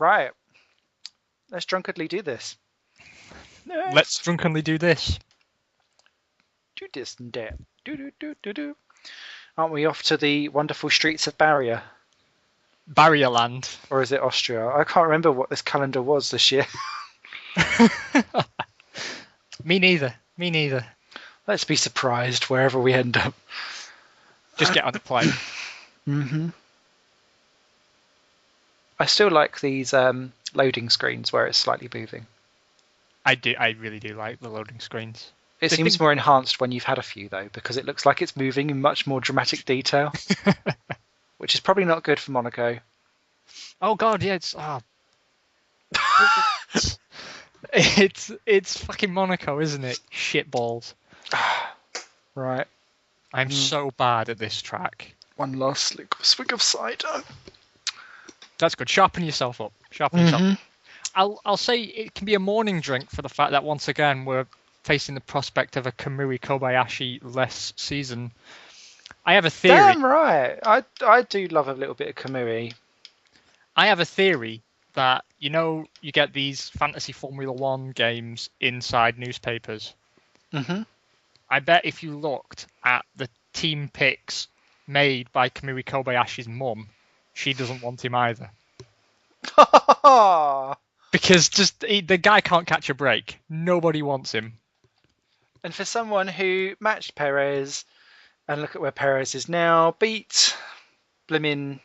Right. Let's drunkenly do this. Let's drunkenly do this. Do this and that. Do. Aren't we off to the wonderful streets of Barrier? Barrier Land. Or is it Austria? I can't remember what this calendar was this year. Me neither. Let's be surprised wherever we end up. Just get on the plane. Mm-hmm. I still like these loading screens where it's slightly moving. I really do like the loading screens. It seems more enhanced when you've had a few, though, because it looks like it's moving in much more dramatic detail, which is probably not good for Monaco. Oh God, yeah, it's fucking Monaco, isn't it? Shitballs. Right. I'm so bad at this track. One last swig of cider. That's good. Sharpen yourself up. I'll say it can be a morning drink for the fact that once again we're facing the prospect of a Kamui Kobayashi-less season. I have a theory. Damn right. I do love a little bit of Kamui. I have a theory that, you get these fantasy Formula 1 games inside newspapers. Mm-hmm. I bet if you looked at the team picks made by Kamui Kobayashi's mum, she doesn't want him either. Because the guy can't catch a break. Nobody wants him. And for someone who matched Perez, and look at where Perez is now, beat blimmin'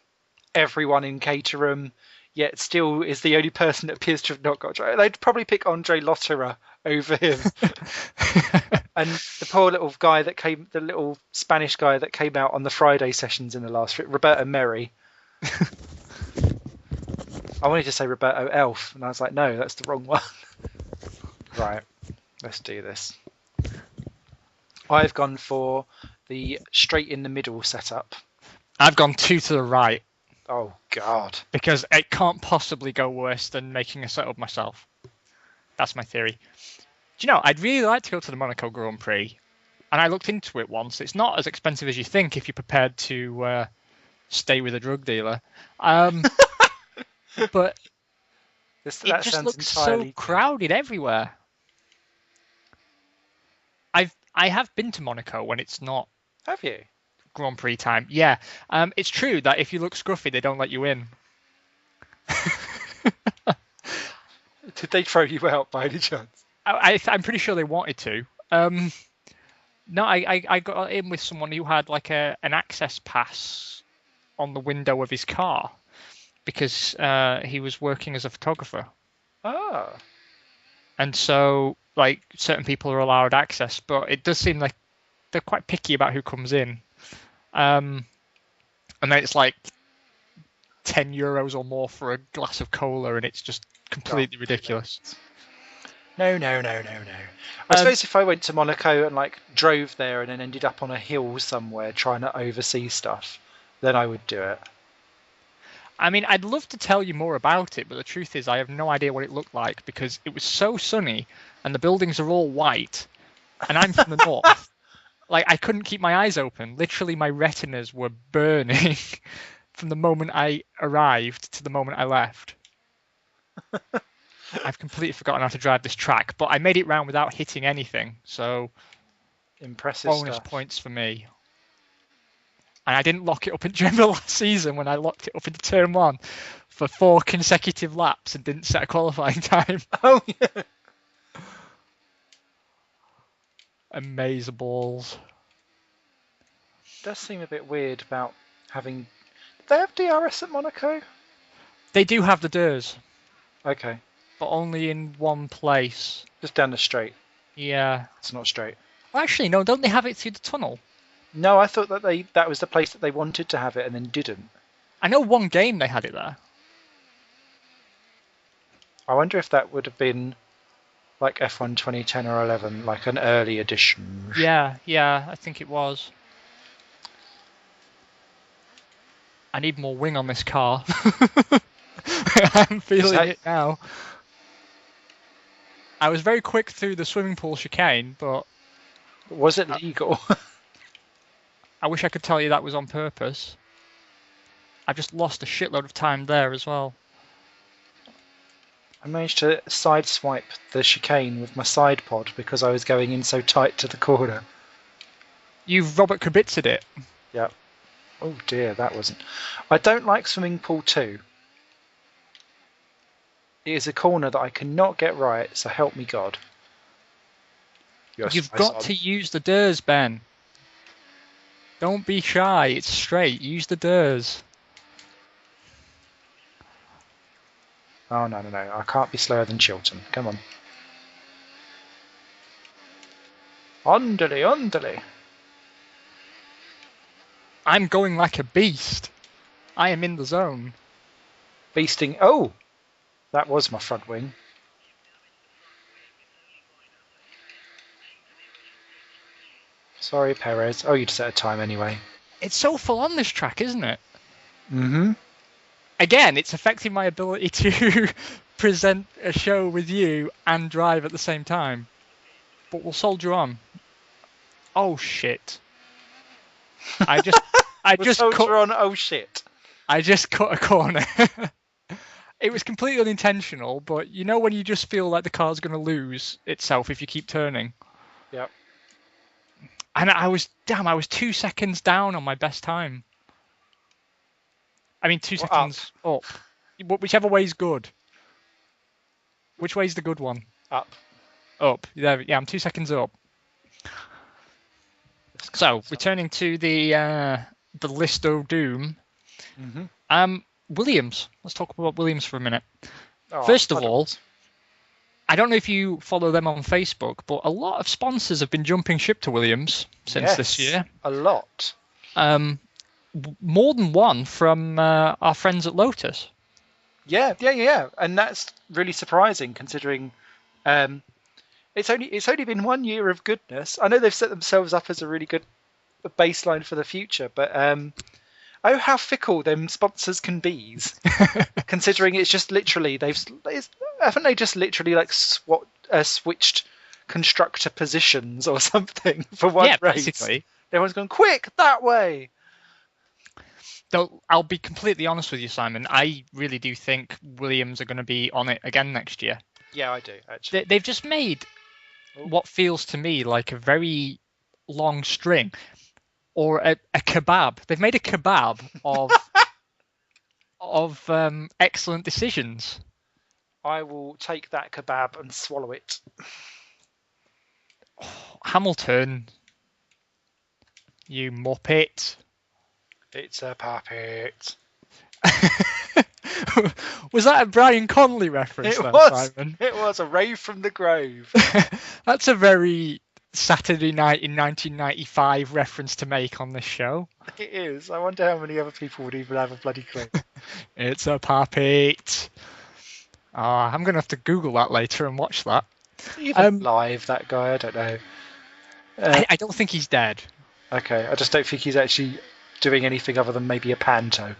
everyone in Caterham, yet still is the only person that appears to have not got Andre. They'd probably pick Andre Lotterer over him. And the poor little guy the little Spanish guy that came out on the Friday sessions in the last, Roberto Merri. I wanted to say Roberto Elf, and I was like, no, that's the wrong one. Right, let's do this. I've gone for the straight in the middle setup. I've gone 2 to the right. Oh, God. Because it can't possibly go worse than making a setup myself. That's my theory. Do you know, I'd really like to go to the Monaco Grand Prix. And I looked into it once. It's not as expensive as you think if you're prepared to stay with a drug dealer. But it just looks so crowded everywhere. I have been to Monaco when it's not. Have you? Grand Prix time. Yeah. It's true that if you look scruffy, they don't let you in. Did they throw you out by any chance? I'm pretty sure they wanted to. No, I got in with someone who had like an access pass on the window of his car because he was working as a photographer. Ah. And so, like, certain people are allowed access, but it does seem like they're quite picky about who comes in. And then it's like €10 or more for a glass of cola, and it's just completely ridiculous. No. I suppose if I went to Monaco and like drove there and then ended up on a hill somewhere trying to oversee stuff, then I would do it. I mean, I'd love to tell you more about it, but the truth is I have no idea what it looked like because it was so sunny and the buildings are all white and I'm from the north. Like, I couldn't keep my eyes open. Literally, my retinas were burning from the moment I arrived to the moment I left. I've completely forgotten how to drive this track, but I made it round without hitting anything, so impressive bonus stuff. Points for me. And I didn't lock it up during the last season when I locked it up into turn 1 for 4 consecutive laps and didn't set a qualifying time. Oh, yeah. Amazeballs. It does seem a bit weird about having... Did they have DRS at Monaco? They do have the DRS. Okay. But only in one place. Just down the straight. Yeah. It's not straight. Well, actually, no, don't they have it through the tunnel? No, I thought that was the place that they wanted to have it and then didn't. I know one game they had it there. I wonder if that would have been like F1 2010 or 11, like an early edition. Yeah, I think it was. I need more wing on this car. I'm feeling it now. I was very quick through the swimming pool chicane, but... Was it legal? I wish I could tell you that was on purpose. I just lost a shitload of time there as well. I managed to sideswipe the chicane with my side pod because I was going in so tight to the corner. You've Robert Kubitza'd it. Yep. Oh dear, that wasn't. I don't like swimming pool 2. It is a corner that I cannot get right, so help me God. Yes, You've got to use the DRS, Ben. Don't be shy. It's straight. Use the DRS. Oh, no. I can't be slower than Chilton. Come on. Ondely. I'm going like a beast. I am in the zone. Beasting. Oh! That was my front wing. Sorry, Perez. Oh, you'd set a time anyway. It's so full on this track, isn't it? Mm-hmm. Again, it's affecting my ability to present a show with you and drive at the same time. But we'll soldier on. Oh shit! I just cut. Oh shit! I just cut a corner. It was completely unintentional, but you know when you just feel like the car's going to lose itself if you keep turning. Yep. And I was 2 seconds down on my best time. I mean, 2 seconds up. Whichever way's good. Which way's the good one? Up. Up. Yeah, I'm 2 seconds up. So, returning to the list of doom. Mm-hmm. Williams. Let's talk about Williams for a minute. Oh, First of all, I don't know if you follow them on Facebook, but a lot of sponsors have been jumping ship to Williams since this year. A lot. More than one from our friends at Lotus. Yeah. And that's really surprising considering it's only been 1 year of goodness. I know they've set themselves up as a really good baseline for the future, but oh, how fickle them sponsors can be. Considering it's just literally haven't they just literally like switched constructor positions or something for one race? Basically. Everyone's going quick that way. Though I'll be completely honest with you, Simon. I really do think Williams are going to be on it again next year. Yeah, I do actually. They've just made what feels to me like a very long string. Or a kebab. They've made a kebab of excellent decisions. I will take that kebab and swallow it. Oh, Hamilton, you muppet. It's a puppet. Was that a Brian Connolly reference? Simon? It was a rave from the grove. That's a very Saturday Night in 1995 reference to make on this show. It is. I wonder how many other people would even have a bloody clue. It's a puppet. I'm going to have to Google that later and watch that. Even live, that guy, I don't know. I don't think he's dead. Okay, I just don't think he's actually doing anything other than maybe a panto.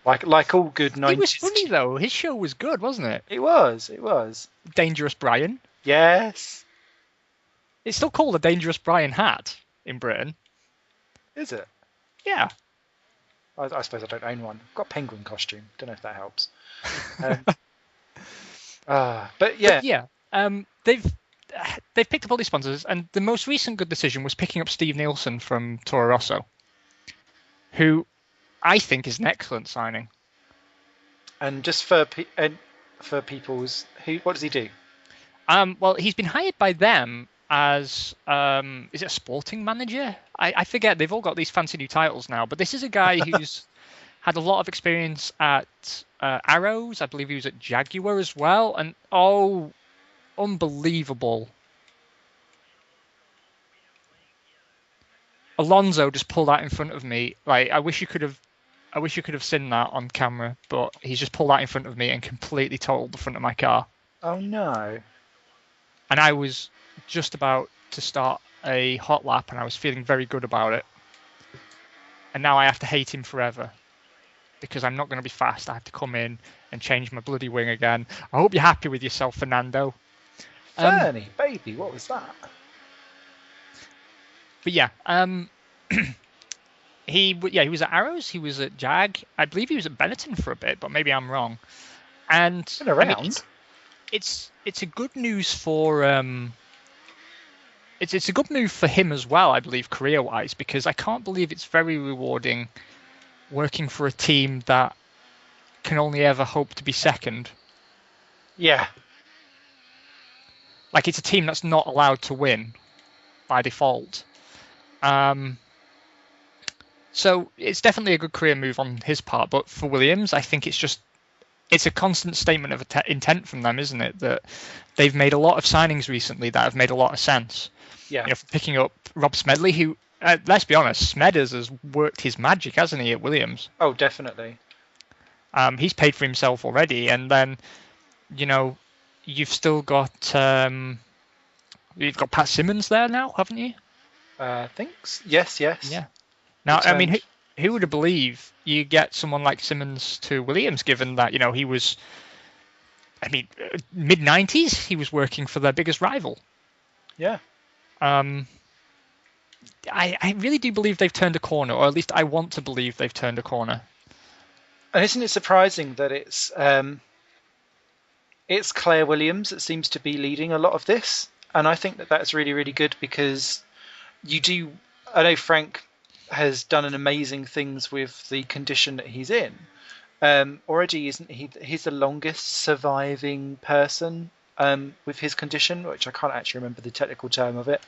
like all good 90s. He was funny though. His show was good, wasn't it? It was. Dangerous Brian. Yes. It's still called a Dangerous Brian hat in Britain. Is it? Yeah. I suppose I don't own one. I've got a penguin costume. Don't know if that helps. But yeah. They've picked up all these sponsors, and the most recent good decision was picking up Steve Nielsen from Toro Rosso, who I think is an excellent signing. And just for people's what does he do? Well, he's been hired by them as is it a sporting manager? I forget. They've all got these fancy new titles now, but this is a guy who's had a lot of experience at Arrows. I believe he was at Jaguar as well, and unbelievable. Alonso just pulled out in front of me. Like I wish you could have seen that on camera, but he's just pulled out in front of me and completely totaled the front of my car. Oh no. And I was just about to start a hot lap and I was feeling very good about it. And now I have to hate him forever because I'm not going to be fast. I have to come in and change my bloody wing again. I hope you're happy with yourself, Fernando. Fernie, baby, what was that? But yeah, he was at Arrows. He was at Jag. I believe he was at Benetton for a bit, but maybe I'm wrong. And been around. it's a good news for it's a good move for him as well, I believe, career-wise, because I can't believe it's very rewarding working for a team that can only ever hope to be second. Yeah. Like, it's a team that's not allowed to win by default. So it's definitely a good career move on his part. But for Williams, I think it's a constant statement of intent from them, isn't it? That they've made a lot of signings recently that have made a lot of sense. Yeah. You know, picking up Rob Smedley, who, let's be honest, Smeders has worked his magic, hasn't he, at Williams? Oh, definitely. He's paid for himself already, and then, you know, you've still got you've got Pat Simmons there now, haven't you? Thanks. Yes. Yeah. Now, I mean, who would have believed you get someone like Simmons to Williams, given that, you know, he was, I mean, mid-90s, he was working for their biggest rival. Yeah. I really do believe they've turned a corner, or at least I want to believe they've turned a corner. And isn't it surprising that it's Claire Williams that seems to be leading a lot of this? And I think that that's really, really good, because I know Frank has done an amazing things with the condition that he's in. Already, isn't he? He's the longest surviving person with his condition, which I can't actually remember the technical term of it.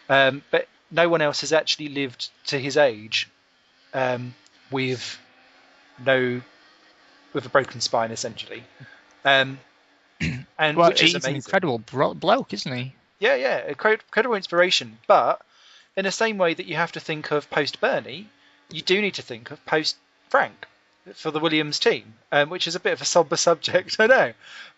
But no one else has actually lived to his age with a broken spine, essentially. And well, which is he's amazing. an incredible bloke, isn't he? Yeah, incredible inspiration. But in the same way that you have to think of post Bernie, you do need to think of post Frank for the Williams team, which is a bit of a somber subject, I know.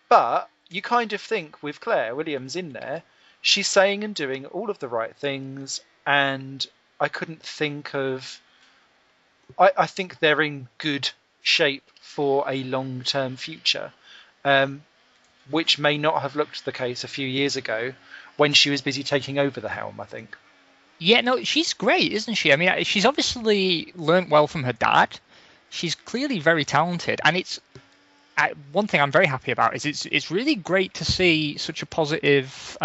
But you kind of think with Claire Williams in there, she's saying and doing all of the right things, and I couldn't think of. I think they're in good shape for a long-term future, which may not have looked the case a few years ago when she was busy taking over the helm, I think. Yeah, no, she's great, isn't she? I mean, she's obviously learnt well from her dad. She's clearly very talented, and it's one thing I'm very happy about is it's really great to see such a positive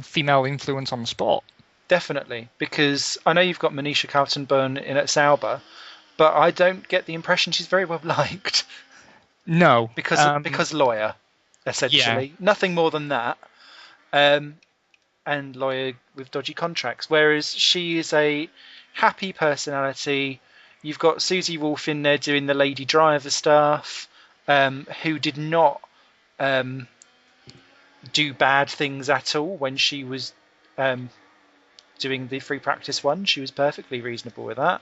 female influence on the sport. Definitely, because I know you've got Manisha Carlton-Byrne in at Sauber, but I don't get the impression she's very well liked. No, because lawyer, essentially, yeah. Nothing more than that. And lawyer with dodgy contracts, whereas she is a happy personality. You've got Susie Wolf in there doing the lady driver stuff, who did not do bad things at all when she was doing the free practice one. She was perfectly reasonable with that,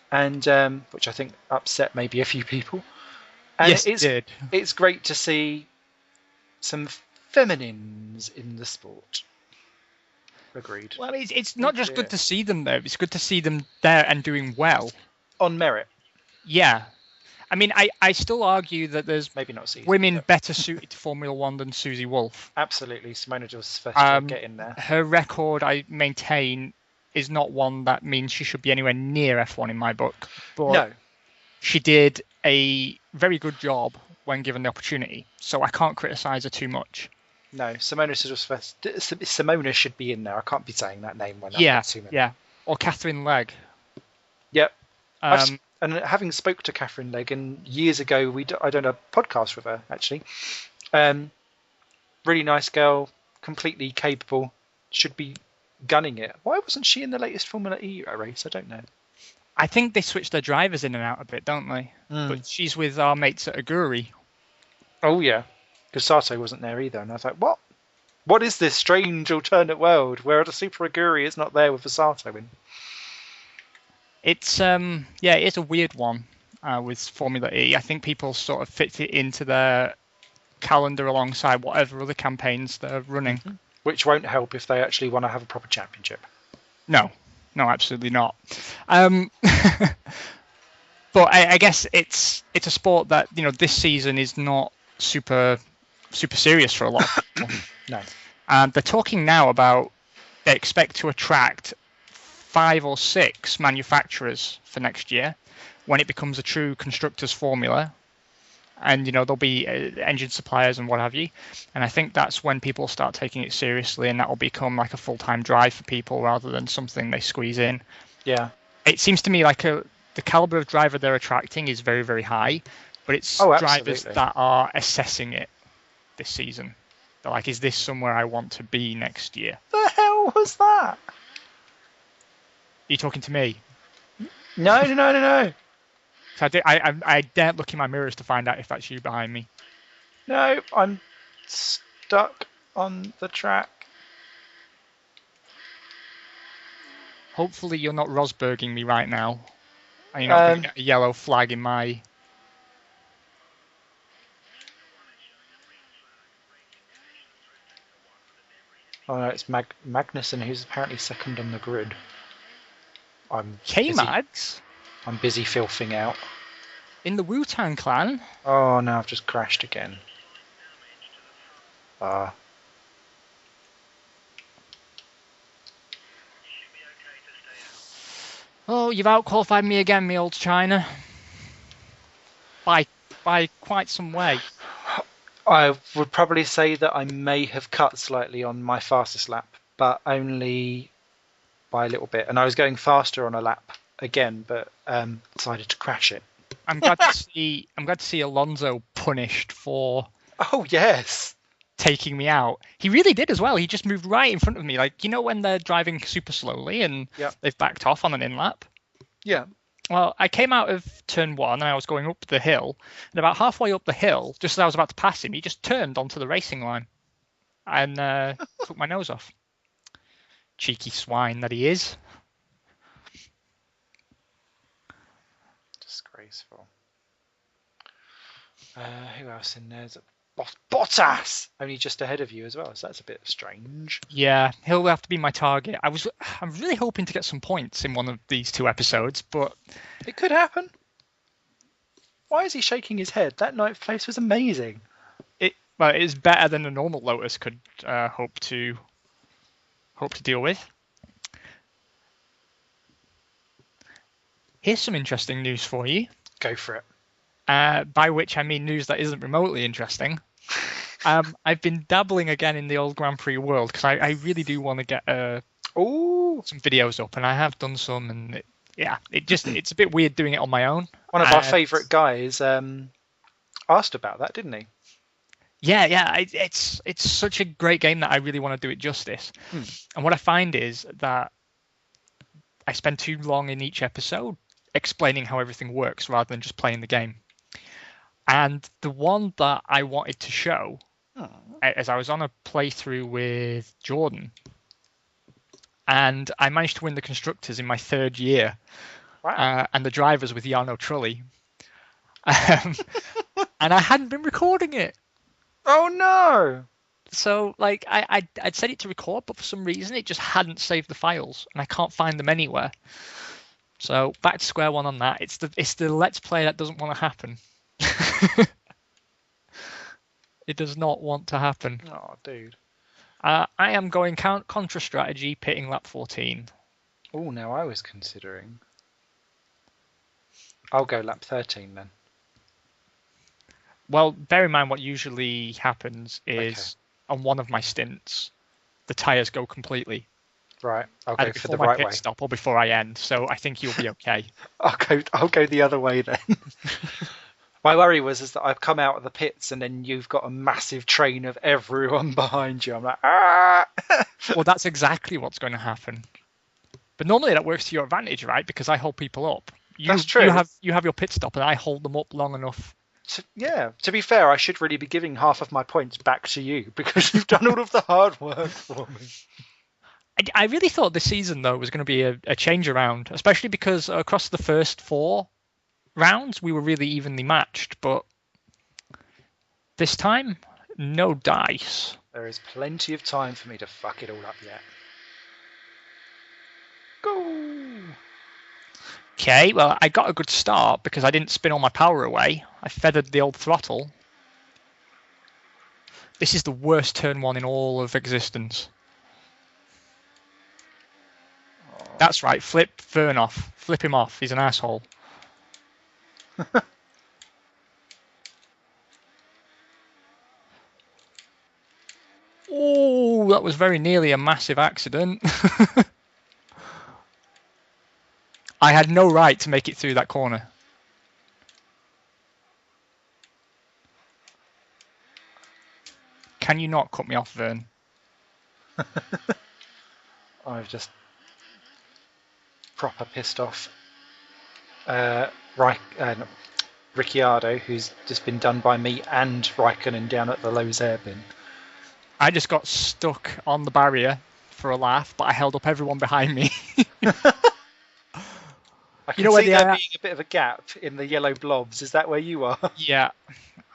and which I think upset maybe a few people. And yes, it did. It's great to see some feminines in the sport. Agreed. Well, it's not just good to see them there. It's good to see them there and doing well. On merit. Yeah. I mean, I still argue that there's maybe not women better suited to Formula One than Susie Wolf. Absolutely. Simona just get in there. Her record, I maintain, is not one that means she should be anywhere near F1 in my book. But no. She did a very good job when given the opportunity, so I can't criticise her too much. No, Simona should be in there. I can't be saying that name when I've too many. Yeah, or Catherine Legg. Yep. And having spoke to Catherine Legg, and years ago, I done a podcast with her, actually. Really nice girl, completely capable, should be gunning it. Why wasn't she in the latest Formula E race? I don't know. I think they switch their drivers in and out a bit, don't they? But she's with our mates at Aguri. Oh, yeah. Because Sato wasn't there either. And I was like, what? What is this strange alternate world where the Super Aguri is not there with the Sato in? It's, it's a weird one with Formula E. I think people sort of fit it into their calendar alongside whatever other campaigns they're running. Mm-hmm. Which won't help if they actually want to have a proper championship. No, absolutely not. But I guess it's a sport that, this season is not super serious for a lot of people. No. And they're talking now about they expect to attract 5 or 6 manufacturers for next year when it becomes a true constructors formula. and there'll be engine suppliers and what have you. And I think that's when people start taking it seriously, and that will become like a full-time drive for people rather than something they squeeze in. Yeah. It seems to me like the caliber of driver they're attracting is very, very high, but it's drivers that are assessing it this season. They're like, is this somewhere I want to be next year? The hell was that? Are you talking to me? No. So I daren't look in my mirrors to find out if that's you behind me. No, I'm stuck on the track. Hopefully you're not Rosberging me right now. And you're not going to get a yellow flag in my... Oh no, it's Magnussen who's apparently second on the grid. K-Mags? I'm busy filthing out. In the Wu-Tang Clan? Oh no, I've just crashed again. Oh, you've out-qualified me again, me old China. By quite some way. I would probably say that I may have cut slightly on my fastest lap, but only by a little bit. And I was going faster on a lap again, but decided to crash it. I'm glad to see Alonso punished for. Oh yes. Taking me out. He really did as well. He just moved right in front of me. Like, when they're driving super slowly and they've backed off on an in-lap? Yeah. Well, I came out of turn 1 and I was going up the hill. And about halfway up the hill, just as I was about to pass him, he just turned onto the racing line and took my nose off. Cheeky swine that he is. Disgraceful. Who else in there? Bottas! Only just ahead of you as well, so that's a bit strange. Yeah, he'll have to be my target. I'm really hoping to get some points in one of these 2 episodes, but... It could happen. Why is he shaking his head? That 9th place was amazing. It is better than a normal Lotus could hope to deal with. Here's some interesting news for you. Go for it. By which I mean news that isn't remotely interesting. I've been dabbling again in the old Grand Prix world because I really do want to get some videos up, and I have done some, and it's a bit weird doing it on my own. One of our favourite guys asked about that, didn't he? Yeah, it's such a great game that I really want to do it justice. And what I find is that I spend too long in each episode explaining how everything works rather than just playing the game. And the one that I wanted to show, as I was on a playthrough with Jordan, and I managed to win the constructors in my 3rd year, and the drivers with Jarno Trulli, and I hadn't been recording it. Oh no! So I'd set it to record, but for some reason it just hadn't saved the files, and I can't find them anywhere. So back to square one on that. It's the Let's Play that doesn't want to happen. It does not want to happen. Oh, dude. I am going contra strategy, pitting lap 14. Oh, now I was considering. I'll go lap 13 then. Well, bear in mind what usually happens is on one of my stints, the tyres go completely. Right, I'll go for the right way. Stop or before I end, so I think you'll be okay. I'll go the other way then. My worry is that I've come out of the pits and then you've got a massive train of everyone behind you. I'm like, ah! Well, that's exactly what's going to happen. But normally that works to your advantage, right? Because I hold people up. That's true. You have your pit stop and I hold them up long enough. To be fair, I should really be giving half of my points back to you because you've done all of the hard work for me. I really thought this season, though, was going to be a change around, especially because across the first 4 rounds, we were really evenly matched. But this time, no dice. There is plenty of time for me to fuck it all up yet. Go! Okay, well, I got a good start because I didn't spin all my power away. I feathered the old throttle. This is the worst turn 1 in all of existence. That's right, flip Fern off. Flip him off, he's an asshole. Oh, that was very nearly a massive accident. I had no right to make it through that corner. Can you not cut me off, Vern? I've just proper pissed off Ricciardo, who's just been done by me and Raikkonen down at the Lowe's air bin. I just got stuck on the barrier for a laugh, but I held up everyone behind me. I can see there being a bit of a gap in the yellow blobs. Is that where you are? Yeah.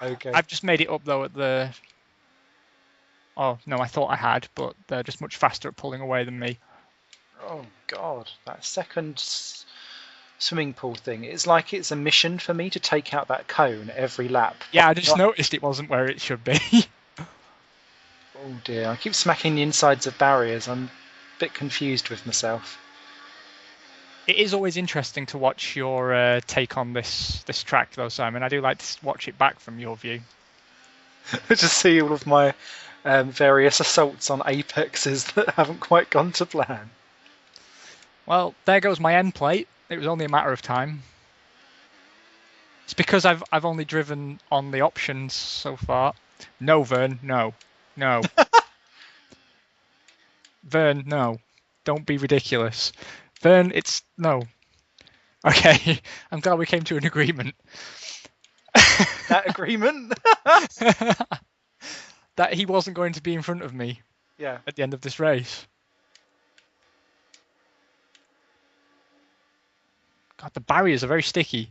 Okay. I've just made it up though at the. Oh no, I thought I had, but they're just much faster at pulling away than me. Oh God, that second swimming pool thing. It's like it's a mission for me to take out that cone every lap. Yeah, I just noticed it wasn't where it should be. Oh dear, I keep smacking the insides of barriers. I'm a bit confused with myself. It is always interesting to watch your take on this track, though, Simon. I do like to watch it back from your view. To see all of my various assaults on apexes that haven't quite gone to plan. Well, there goes my end plate. It was only a matter of time. It's because I've only driven on the options so far. No, Vern, no. Vern, no. Don't be ridiculous. Vern, it's no. Okay, I'm glad we came to an agreement. That agreement? That he wasn't going to be in front of me. Yeah. At the end of this race. God, the barriers are very sticky.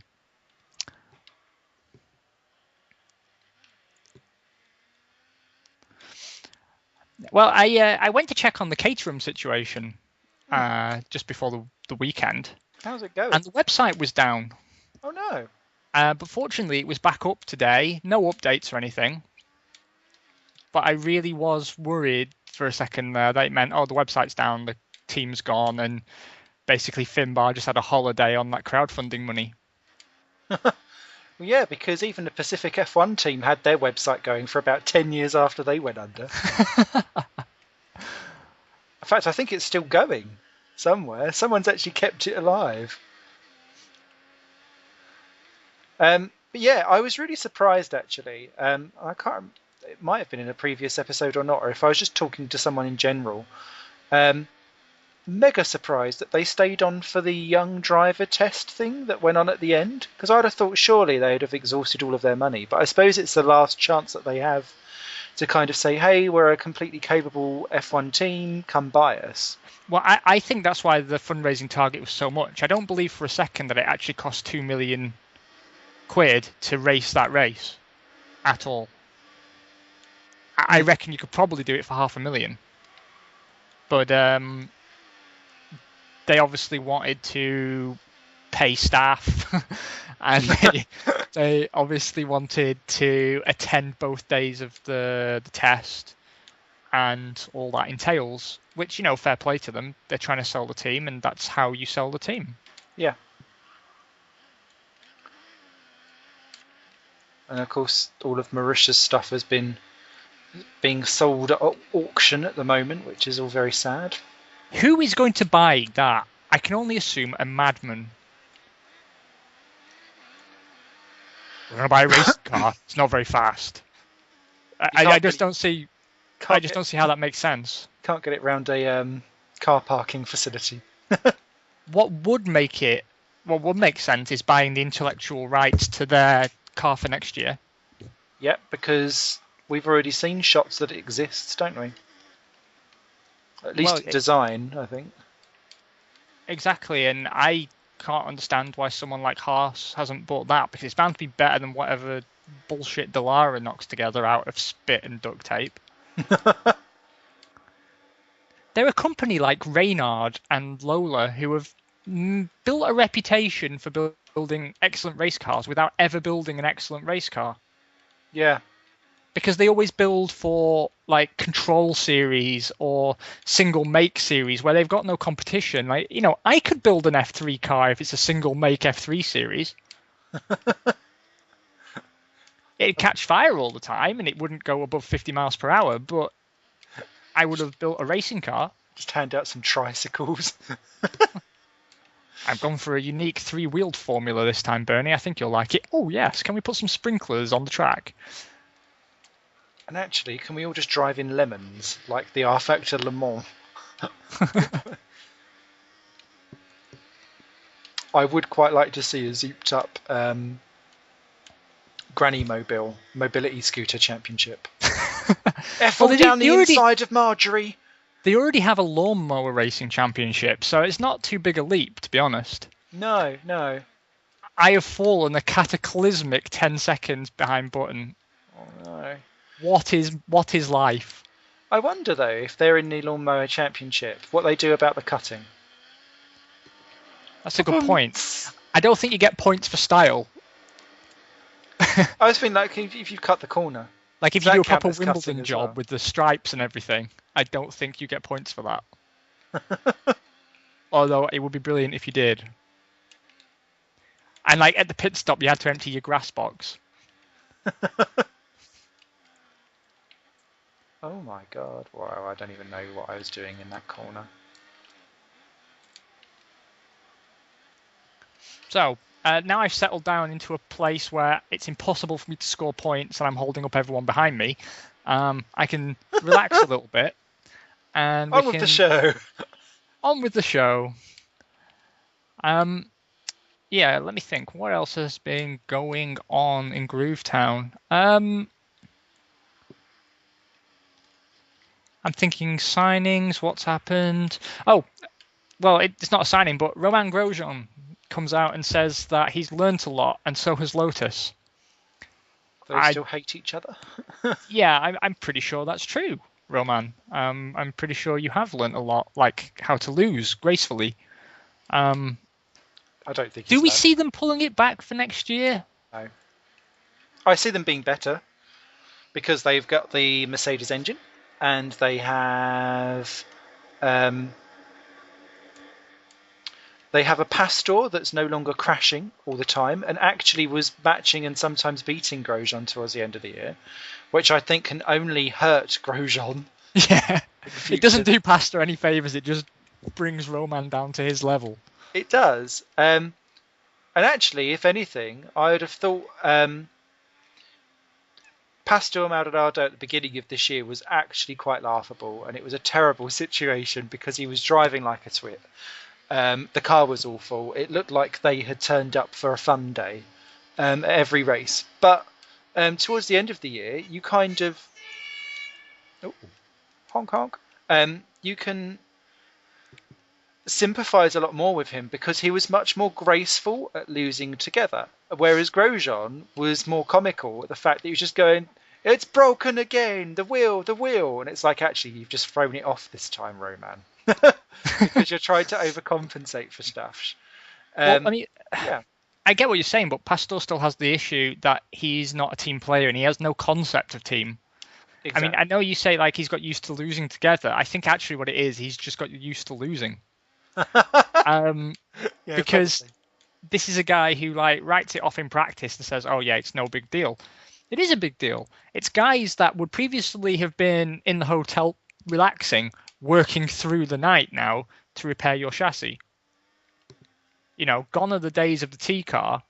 Well, I went to check on the caterum situation just before the weekend. How's it going? And the website was down. Oh no. But fortunately, it was back up today. No updates or anything. But I really was worried for a second there that it meant, oh, the website's down, the team's gone, and basically Finbar just had a holiday on that crowdfunding money. Well, yeah, because even the Pacific F1 team had their website going for about 10 years after they went under. In fact, I think it's still going somewhere. Someone's actually kept it alive. But yeah, I was really surprised actually. I can't. It might have been in a previous episode or not, or if I was just talking to someone in general. Mega surprised that they stayed on for the young driver test thing that went on at the end, because I'd have thought surely they'd have exhausted all of their money, but I suppose it's the last chance that they have to kind of say, hey, we're a completely capable F1 team, come buy us. Well, I think that's why the fundraising target was so much. I don't believe for a second that it actually cost £2 million to race that race at all. I reckon you could probably do it for $500,000, but they obviously wanted to pay staff and they obviously wanted to attend both days of the test and all that entails, which, fair play to them. They're trying to sell the team, and that's how you sell the team. Yeah. And of course, all of Mauritius stuff has been being sold at auction at the moment, which is all very sad. Who is going to buy that? I can only assume a madman. We're going to buy a racing car. It's not very fast. I just don't see. I just don't see how that makes sense. Can't get it round a car parking facility. What would make sense is buying the intellectual rights to their car for next year. Yeah, because we've already seen shots that it exists, don't we? At least design, I think. Exactly, and I can't understand why someone like Haas hasn't bought that, because it's bound to be better than whatever bullshit Dallara knocks together out of spit and duct tape. They're a company like Reynard and Lola who have built a reputation for building excellent race cars without ever building an excellent race car. Yeah. Because they always build for like control series or single make series where they've got no competition. Like, I could build an F3 car if it's a single make F3 series. It'd catch fire all the time and it wouldn't go above 50 miles per hour, but I would have built a racing car. Just hand out some tricycles. I've gone for a unique 3-wheeled formula this time, Bernie. I think you'll like it. Oh, yes. Can we put some sprinklers on the track? And actually, can we all just drive in lemons, like the R Factor Le Mans? I would quite like to see a zooped up Granny Mobile Mobility Scooter Championship. F1 down the inside of Marjorie. They already have a lawnmower racing championship, so it's not too big a leap, to be honest. No. I have fallen a cataclysmic 10 seconds behind Button. Oh no. What is life? I wonder though if they're in the lawnmower championship, what they do about the cutting. That's a good point. I don't think you get points for style. I was thinking like if you cut the corner. Like if you do a proper Wimbledon job with the stripes and everything, I don't think you get points for that. Although it would be brilliant if you did. And like at the pit stop, you had to empty your grass box. Oh my god! Wow, I don't even know what I was doing in that corner. So now I've settled down into a place where it's impossible for me to score points, and I'm holding up everyone behind me. I can relax a little bit, and on with the show. On with the show. Yeah, let me think. What else has been going on in Groovetown? I'm thinking signings. What's happened? Oh, well, it's not a signing, but Romain Grosjean comes out and says that he's learnt a lot, and so has Lotus. They still hate each other? Yeah, I'm pretty sure that's true, Roman. I'm pretty sure you have learnt a lot, like how to lose gracefully. I don't think. Do we see them pulling it back for next year? No. I see them being better because they've got the Mercedes engine and they have a Pastor that's no longer crashing all the time and actually was matching and sometimes beating Grosjean towards the end of the year, which I think can only hurt Grosjean. Yeah, it doesn't do Pastor any favours. It just brings Roman down to his level. It does. And actually, if anything, I would have thought Pastor Maldonado at the beginning of this year was actually quite laughable, and it was a terrible situation because he was driving like a twit. The car was awful. It looked like they had turned up for a fun day at every race. But towards the end of the year, you kind of... Oh, honk honk. You can sympathise a lot more with him because he was much more graceful at losing together. Whereas Grosjean was more comical at the fact that he was just going, it's broken again, the wheel. And it's like, actually, you've just thrown it off this time, Roman. Because you're trying to overcompensate for stuff. Well, I mean, yeah. I get what you're saying, but Pastor still has the issue that he's not a team player and he has no concept of team. Exactly. I mean, I know you say like he's got used to losing together. I think actually what it is, he's just got used to losing. Because probably. This is a guy who like writes it off in practice and says, "Oh yeah, it's no big deal." It is a big deal. It's guys that would previously have been in the hotel relaxing, working through the night now to repair your chassis. You know, gone are the days of the T car,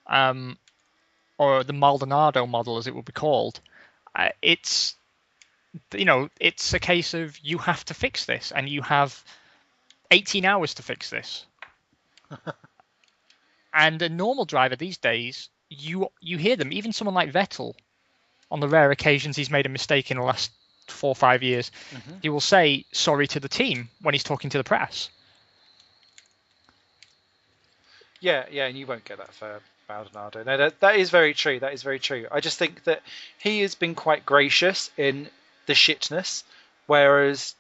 or the Maldonado model, as it would be called. It's a case of you have to fix this, and you have 18 hours to fix this. And a normal driver these days, you hear them, even someone like Vettel, on the rare occasions he's made a mistake in the last 4 or 5 years, he will say sorry to the team when he's talking to the press. Yeah, and you won't get that for Maldonado. No, that is very true. That is very true. I just think that he has been quite gracious in the shitness, whereas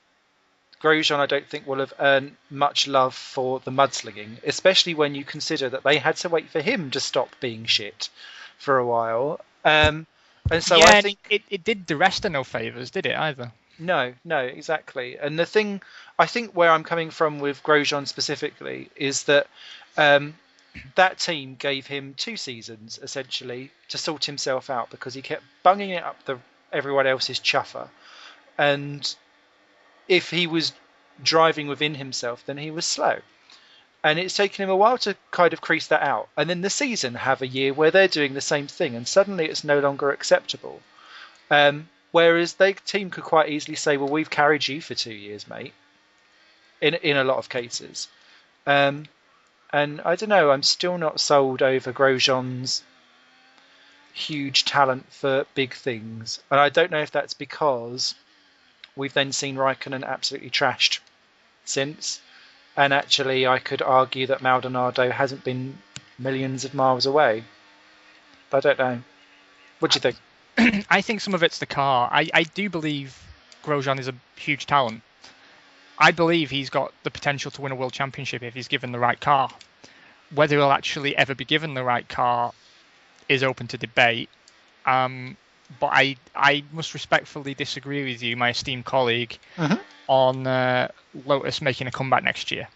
Grosjean, I don't think, will have earned much love for the mudslinging, especially when you consider that they had to wait for him to stop being shit for a while. And so yeah, I think it did the rest of no favours, did it either? No, exactly. And the thing, I think where I'm coming from with Grosjean specifically is that that team gave him 2 seasons, essentially, to sort himself out because he kept bunging it up everyone else's chuffer. and if he was driving within himself, then he was slow. And it's taken him a while to kind of crease that out. And then the season have a year where they're doing the same thing, and suddenly it's no longer acceptable. Whereas the team could quite easily say, well, we've carried you for 2 years, mate, in a lot of cases. And I don't know, I'm still not sold over Grosjean's huge talent for big things. And I don't know if that's because we've then seen Raikkonen absolutely trashed since. And actually, I could argue that Maldonado hasn't been millions of miles away. I don't know. What do you think? I think some of it's the car. I do believe Grosjean is a huge talent. I believe he's got the potential to win a world championship if he's given the right car. Whether he'll actually ever be given the right car is open to debate. But I must respectfully disagree with you, my esteemed colleague, on Lotus making a comeback next year.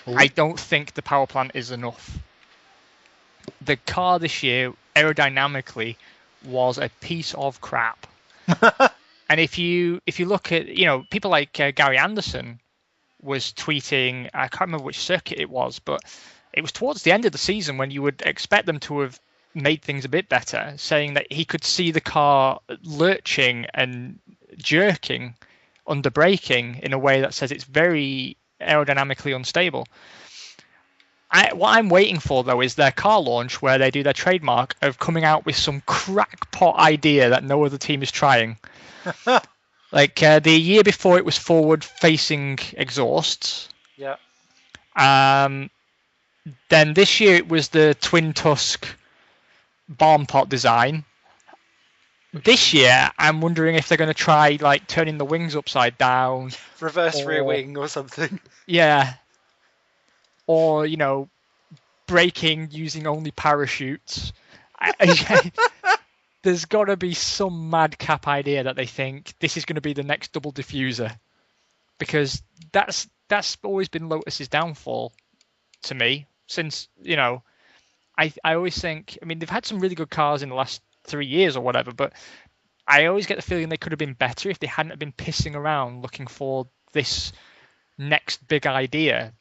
Ooh. I don't think the power plant is enough. The car this year, aerodynamically, was a piece of crap. And if you look at, people like Gary Anderson was tweeting, I can't remember which circuit it was, but it was towards the end of the season when you would expect them to have made things a bit better, saying that he could see the car lurching and jerking under braking in a way that says it's very aerodynamically unstable. What I'm waiting for, though, is their car launch where they do their trademark of coming out with some crackpot idea that no other team is trying. Like the year before, it was forward-facing exhausts. Yeah. Then this year, it was the twin tusk barn pot design. This year, I'm wondering if they're going to try like turning the wings upside down, Reverse rear wing or something. Yeah. Or, braking using only parachutes. There's got to be some madcap idea that they think this is going to be the next double diffuser. Because that's always been Lotus's downfall to me. Since, I always think, they've had some really good cars in the last 3 years or whatever, but I always get the feeling they could have been better if they hadn't been pissing around looking for this next big idea.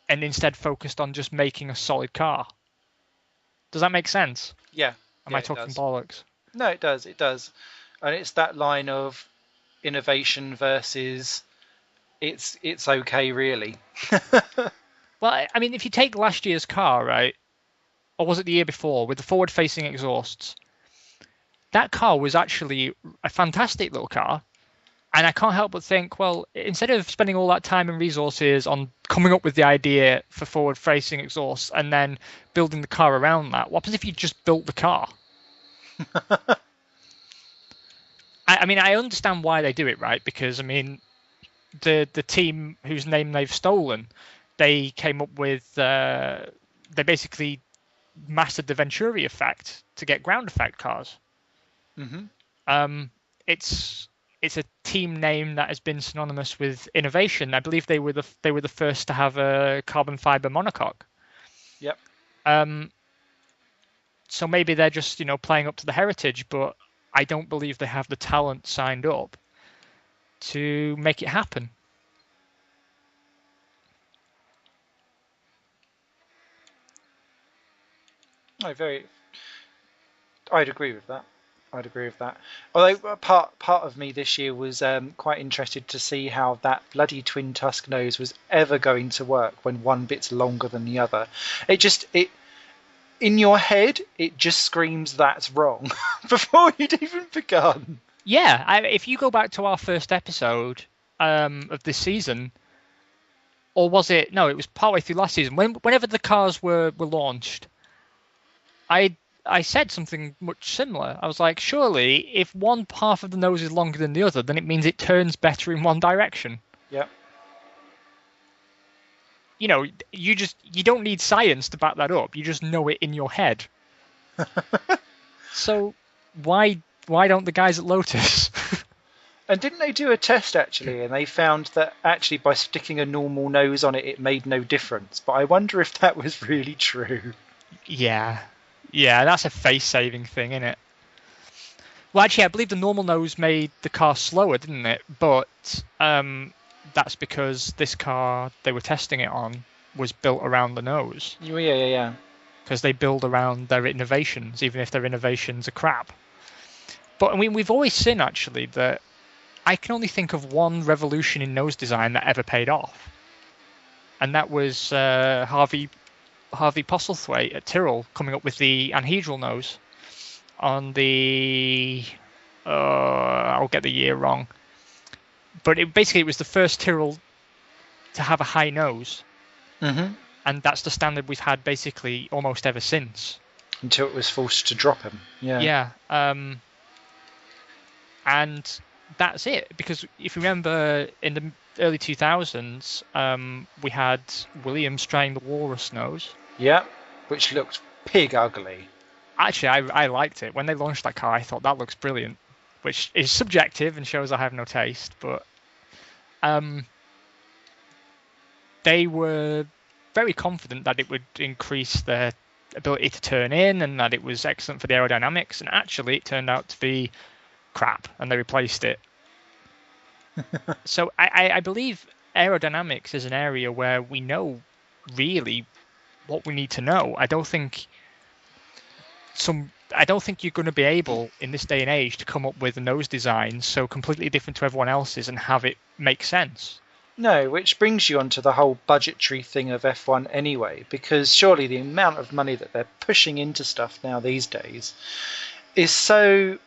And instead focused on just making a solid car. Does that make sense? Yeah. Am I talking bollocks? No, it does. It does. And it's that line of innovation versus it's okay, really. Well, if you take last year's car, right, or was it the year before, with the forward-facing exhausts, that car was actually a fantastic little car. And I can't help but think, well, instead of spending all that time and resources on coming up with the idea for forward-facing exhausts and then building the car around that, what happens if you just built the car? I understand why they do it, right? Because, the team whose name they've stolen, they came up with, they basically mastered the Venturi effect to get ground effect cars. It's a team name that has been synonymous with innovation. I believe they were the first to have a carbon fiber monocoque. Yep. So maybe they're just playing up to the heritage, but I don't believe they have the talent signed up to make it happen. I'd agree with that. Although part of me this year was quite interested to see how that bloody twin tusk nose was ever going to work when one bit's longer than the other. It in your head, it just screams that's wrong before you'd even begun. Yeah, if you go back to our first episode of this season, or was it? No, it was partway through last season. Whenever the cars were launched, I said something much similar. I was like, surely, if one half of the nose is longer than the other, then it means it turns better in one direction. Yeah. You don't need science to back that up. You just know it in your head. So why don't the guys at Lotus? And didn't they do a test, actually, and they found that actually by sticking a normal nose on it, it made no difference. But I wonder if that was really true. Yeah, that's a face-saving thing, isn't it? Well, actually, I believe the normal nose made the car slower, didn't it? But that's because this car they were testing it on was built around the nose. Yeah. Because they build around their innovations, even if their innovations are crap. But I mean, we've always seen actually that I can only think of one revolution in nose design that ever paid off, and that was Harvey Postlethwaite at Tyrrell coming up with the anhedral nose on the I'll get the year wrong, but it was the first Tyrrell to have a high nose, and that's the standard we've had basically almost ever since. Until it was forced to drop him. Yeah. And that's it, because if you remember in the early 2000s, we had Williams trying the walrus nose. Yeah, which looked pig ugly. Actually, I liked it. When they launched that car, I thought that looks brilliant, which is subjective and shows I have no taste, but they were very confident that it would increase their ability to turn in and that it was excellent for the aerodynamics, and actually it turned out to be crap, and they replaced it. So I believe aerodynamics is an area where we know really what we need to know. I don't think you're going to be able in this day and age to come up with a nose design so completely different to everyone else's and have it make sense. No, which brings you onto the whole budgetary thing of F1 anyway, because surely the amount of money that they're pushing into stuff now these days is so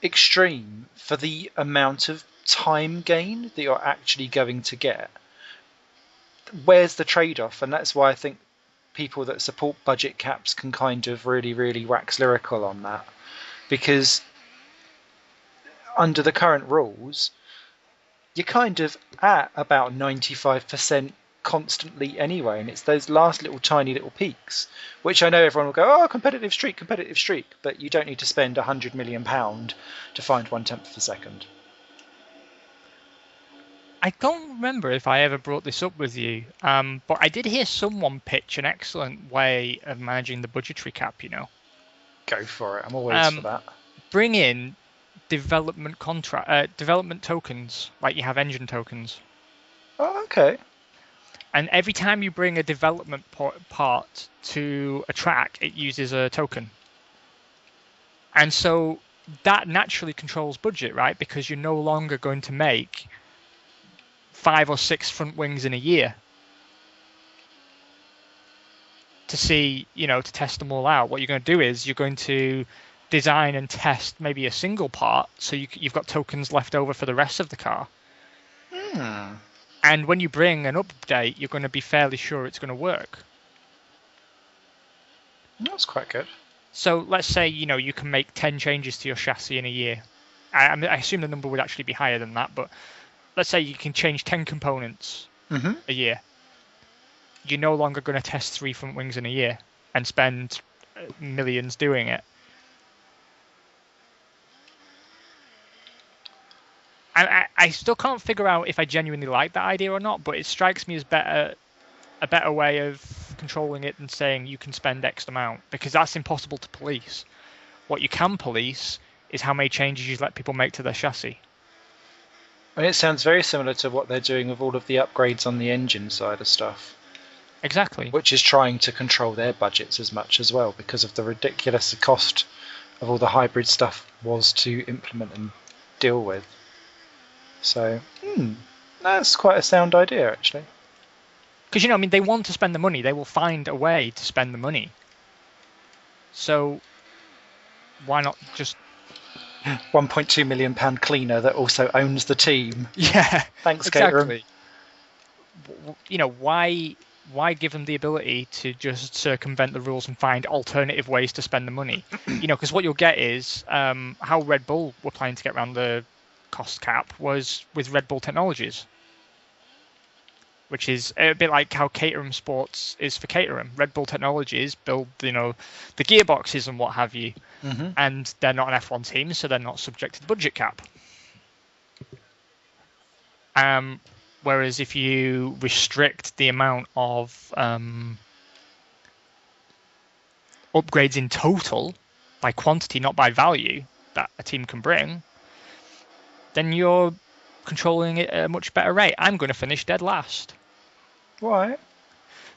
extreme for the amount of time gain that you're actually going to get. Where's the trade-off? And that's why I think people that support budget caps can kind of really wax lyrical on that, because under the current rules you're kind of at about 95% constantly anyway, and it's those last little tiny little peaks, which I know everyone will go, oh, competitive streak, but you don't need to spend £100 million to find 1/10 of a second. I don't remember if I ever brought this up with you, but I did hear someone pitch an excellent way of managing the budgetary cap, Go for it, I'm always for that. Bring in development tokens, like you have engine tokens. Oh, okay. And every time you bring a development part to a track, it uses a token. And so that naturally controls budget, right? Because you're no longer going to make 5 or 6 front wings in a year to see, to test them all out. What you're going to do is you're going to design and test maybe a single part, so you've got tokens left over for the rest of the car. And when you bring an update, you're going to be fairly sure it's going to work. That's quite good. So let's say you can make 10 changes to your chassis in a year. I assume the number would actually be higher than that, but let's say you can change 10 components a year. You're no longer going to test 3 front wings in a year and spend millions doing it. I still can't figure out if I genuinely like that idea or not, but it strikes me as a better way of controlling it than saying you can spend X amount, because that's impossible to police. What you can police is how many changes you let people make to their chassis. And it sounds very similar to what they're doing with all of the upgrades on the engine side of stuff. Exactly. Which is trying to control their budgets as much as well, because of the ridiculous cost of all the hybrid stuff was to implement and deal with. So, that's quite a sound idea, actually. Because, they want to spend the money. They will find a way to spend the money. So, why not just... £1.2 million cleaner that also owns the team. Yeah, thanks, exactly. Caterham. Why give them the ability to just circumvent the rules and find alternative ways to spend the money? Because what you'll get is how Red Bull were planning to get around the cost cap was with Red Bull Technologies, which is a bit like how Caterham Sports is for Caterham. Red Bull Technologies build, the gearboxes and what have you, and they're not an F1 team, so they're not subject to the budget cap. Whereas if you restrict the amount of upgrades in total by quantity, not by value, that a team can bring, then you're controlling it at a much better rate. I'm going to finish dead last. Why?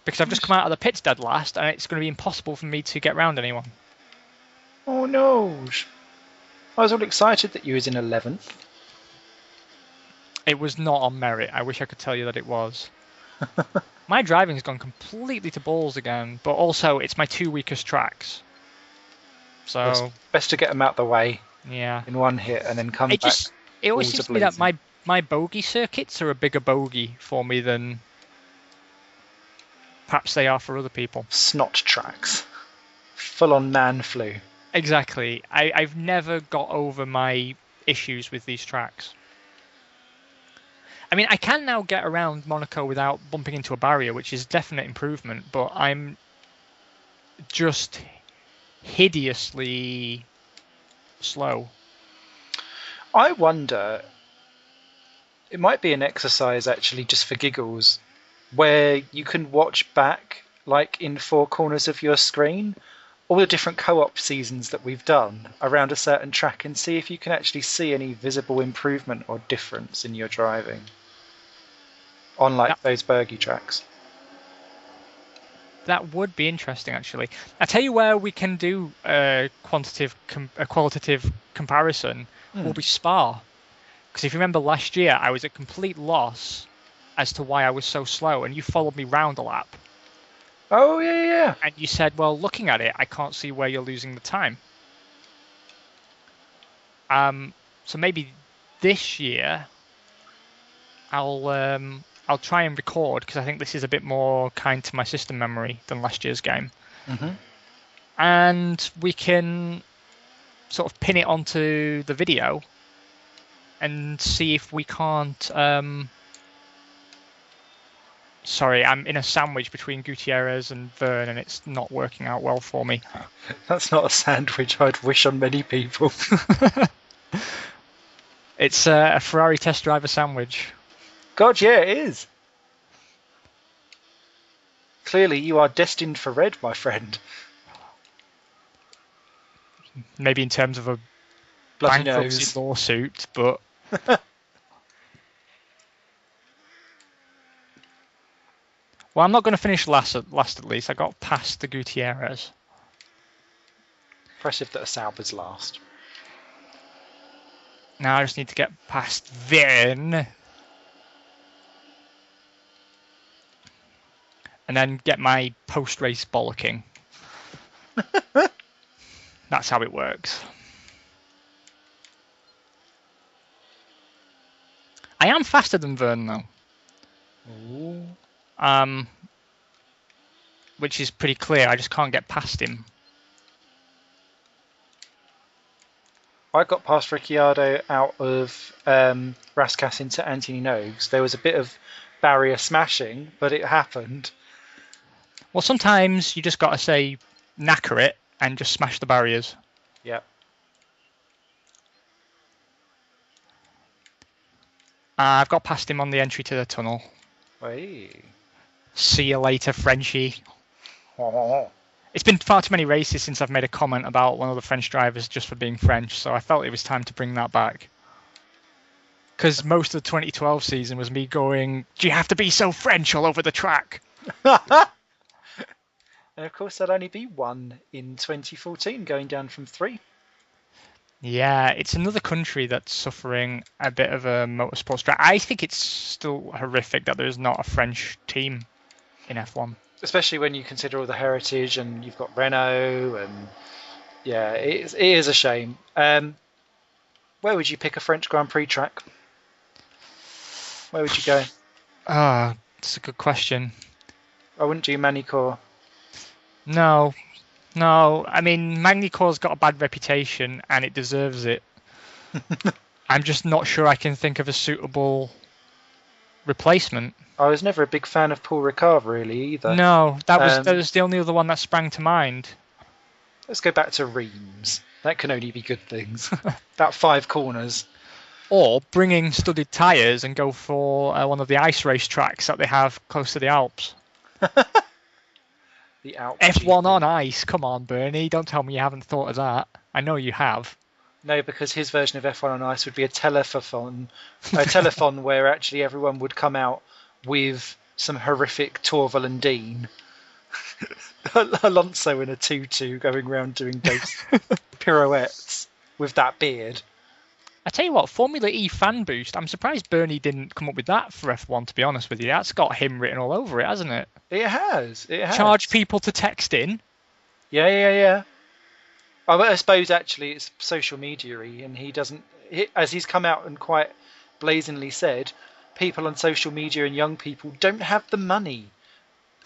Because I've just come out of the pits dead last, and it's going to be impossible for me to get round anyone. Oh no! I was all excited that you was in 11th. It was not on merit. I wish I could tell you that it was. My driving's gone completely to balls again, but also it's my 2 weakest tracks. So It's best to get them out the way yeah, in one hit and then come back. It always balls seems a to me that blazing. my bogey circuits are a bigger bogey for me than perhaps they are for other people. Snot tracks. Full on man flu. Exactly. I've never got over my issues with these tracks. I mean, I can now get around Monaco without bumping into a barrier, which is definite improvement, but I'm just hideously slow. I wonder, it might be an exercise actually just for giggles, where you can watch back, like in 4 corners of your screen, all the different co-op seasons that we've done around a certain track and see if you can actually see any visible improvement or difference in your driving on like those Bergy tracks. That would be interesting, actually. I tell you where we can do a qualitative comparison will be Spa. Because if you remember last year, I was at complete loss as to why I was so slow, and you followed me round a lap. Oh, yeah. And you said, well, looking at it, I can't see where you're losing the time. So maybe this year, I'll try and record, because I think this is a bit more kind to my system memory than last year's game. Mm-hmm. And we can sort of pin it onto the video and see if we can't... Sorry, I'm in a sandwich between Gutierrez and Verne, and it's not working out well for me. That's not a sandwich I'd wish on many people. It's a Ferrari test driver sandwich. God, yeah, it is. Clearly, you are destined for red, my friend. Maybe in terms of a Bloody bankruptcy nose. lawsuit, but... Well, I'm not going to finish last at least. I got past the Gutierrez. Impressive that a Sauber's last. Now I just need to get past Verne. And then get my post-race bollocking. That's how it works. I am faster than Verne, though. Ooh. Which is pretty clear. I just can't get past him. I got past Ricciardo out of Rascasse into Anthony Nogues. There was a bit of barrier smashing, but it happened. Well, sometimes you just got to say, knacker it, and just smash the barriers. Yep. I've got past him on the entry to the tunnel. Hey. See you later, Frenchie. Oh. It's been far too many races since I've made a comment about one of the French drivers just for being French, so I felt it was time to bring that back. Because most of the 2012 season was me going, do you have to be so French all over the track? And of course, there'd only be one in 2014, going down from 3. Yeah, it's another country that's suffering a bit of a motorsport strike. I think it's still horrific that there's not a French team in F1. Especially when you consider all the heritage, and you've got Renault, and yeah, it is a shame. Where would you pick a French Grand Prix track? Where would you go? That's a good question. I wouldn't do Manicourt. No. I mean, Magny-Court's got a bad reputation, and it deserves it. I'm just not sure I can think of a suitable replacement. I was never a big fan of Paul Ricard, really, either. No, that was the only other one that sprang to mind. Let's go back to Reims. That can only be good things. That 5 corners. Or bringing studded tyres and go for one of the ice race tracks that they have close to the Alps. The Alps F1 GP. on ice. Come on, Bernie. Don't tell me you haven't thought of that. I know you have. No, because his version of F1 on Ice would be a telethon where actually everyone would come out with some horrific Torval and Dean. Alonso in a tutu going around doing those pirouettes with that beard. I tell you what, Formula E fan boost. I'm surprised Bernie didn't come up with that for F1. To be honest with you, that's got him written all over it, hasn't it? It has. Charge people to text in. Yeah. I suppose actually it's social media-y, and he doesn't. As he's come out and quite blazingly said, people on social media and young people don't have the money,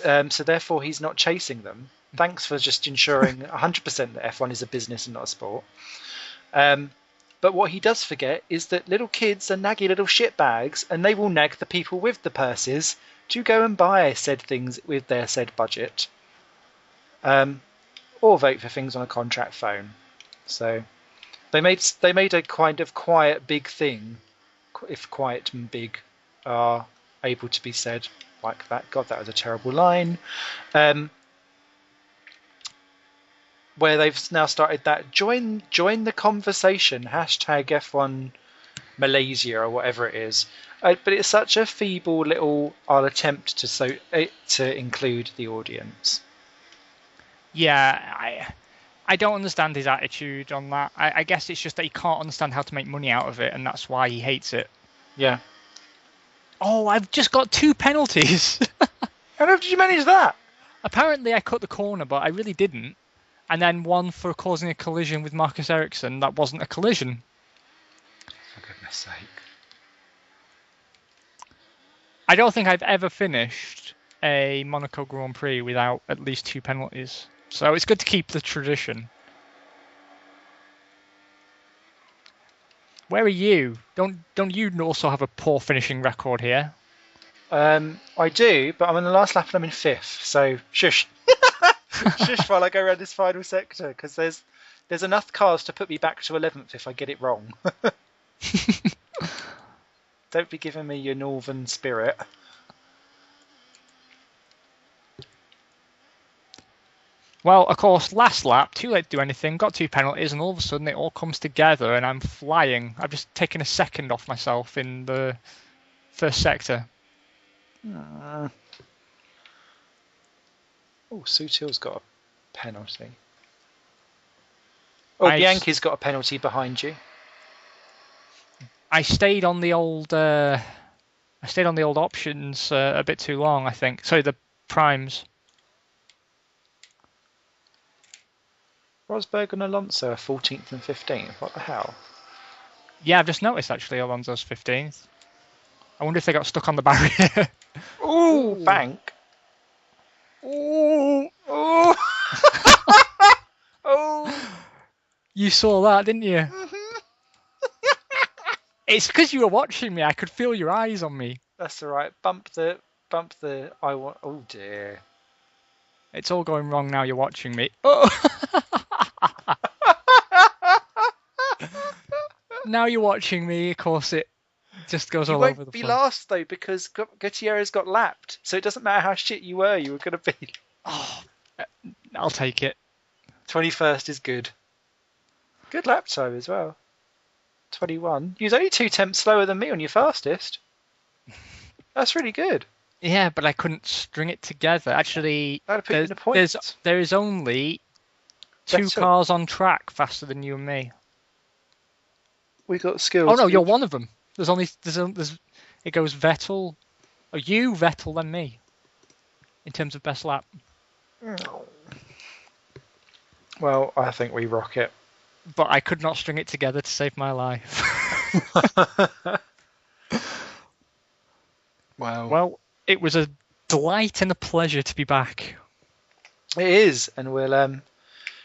so therefore he's not chasing them. Thanks for just ensuring 100% that F1 is a business and not a sport. But what he does forget is that little kids are naggy little shitbags, and they will nag the people with the purses to go and buy said things with their said budget. Or vote for things on a contract phone. So they made a kind of quiet big thing, if quiet and big are able to be said like that. God, that was a terrible line. Where they've now started that join the conversation #F1 Malaysia or whatever it is. But it's such a feeble little attempt to include the audience. Yeah, I don't understand his attitude on that. I guess it's just that he can't understand how to make money out of it, and that's why he hates it. Yeah. Oh, I've just got 2 penalties. How did you manage that? Apparently I cut the corner, but I really didn't. And then one for causing a collision with Marcus Ericsson. That wasn't a collision. For goodness sake. I don't think I've ever finished a Monaco Grand Prix without at least 2 penalties. So it's good to keep the tradition. Where are you? Don't you also have a poor finishing record here? I do, but I'm on the last lap and I'm in 5th, so shush. Shush while I go around this final sector, because there's enough cars to put me back to 11th if I get it wrong. Don't be giving me your northern spirit. Well, of course, last lap, too late to do anything, got 2 penalties, and all of a sudden it all comes together and I'm flying. I've just taken a second off myself in the first sector. Oh, Sutil's got a penalty. Oh, Bianchi's got a penalty behind you. I stayed on the old options a bit too long, I think. Sorry, the primes. Rosberg and Alonso are 14th and 15th. What the hell? Yeah, I've just noticed actually Alonso's 15th. I wonder if they got stuck on the barrier. Ooh, bank. Ooh. Oh. Oh. You saw that, didn't you? Mm-hmm. It's because you were watching me. I could feel your eyes on me. That's all right. Bump the. I want. Oh dear. It's all going wrong now. You're watching me. Oh. Now you're watching me. Of course, it just goes all over the place. You won't be last though because Gutierrez got lapped, so it doesn't matter how shit you were. You were going to be. Oh, I'll take it. 21st is good. Good lap time as well. 21. You was only 2 tenths slower than me on your fastest. That's really good. Yeah, but I couldn't string it together. Actually, there is only 2 cars on track faster than you and me. We got skills. Oh no, you're one of them. It goes Vettel, or you, Vettel, then me. In terms of best lap. Well, I think we rock it. But I could not string it together to save my life. Wow. Well, it was a delight and a pleasure to be back. It is, and we'll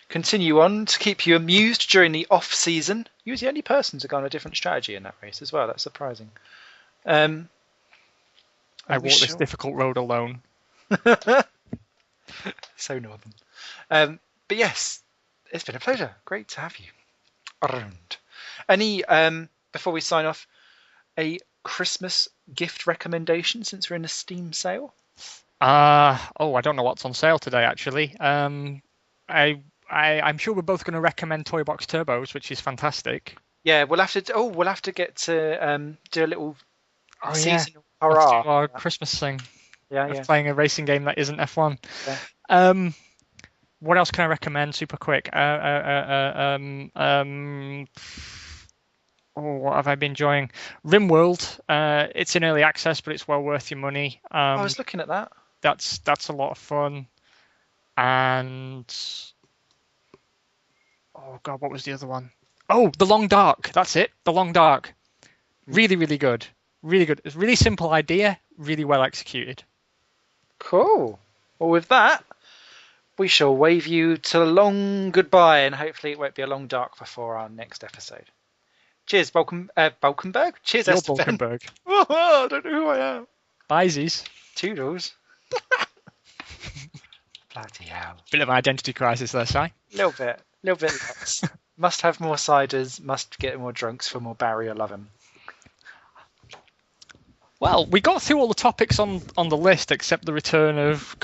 continue on to keep you amused during the off season. You was the only person to go on a different strategy in that race as well. That's surprising. I walked this difficult road alone. So northern. But yes, it's been a pleasure. Great to have you around. Any before we sign off, a Christmas gift recommendation since we're in a Steam sale? I don't know what's on sale today actually. I I'm sure we're both going to recommend Toy Box Turbos, which is fantastic. Yeah, we'll have to. Oh, we'll have to get to do a little Oh yeah, seasonal let's do hurrah. our Christmas thing Yeah, of yeah. playing a racing game that isn't F1. Yeah. What else can I recommend? Super quick. What have I been enjoying? RimWorld. It's in early access, but it's well worth your money. I was looking at that. That's a lot of fun. And oh god, what was the other one? Oh, The Long Dark. That's it. The Long Dark. Really, really good. Really good. It's a really simple idea, really well executed. Cool. Well, with that, we shall wave you to a long goodbye, and hopefully it won't be a long dark before our next episode. Cheers, Bulkenburg. Cheers, You're Esteben. Bulkenburg. I don't know who I am. Byesies. Toodles. Bloody hell. Bit of an identity crisis there, Si. Little bit less. Must have more ciders, must get more drunks for more barrier loving. Well, we got through all the topics on the list except the return of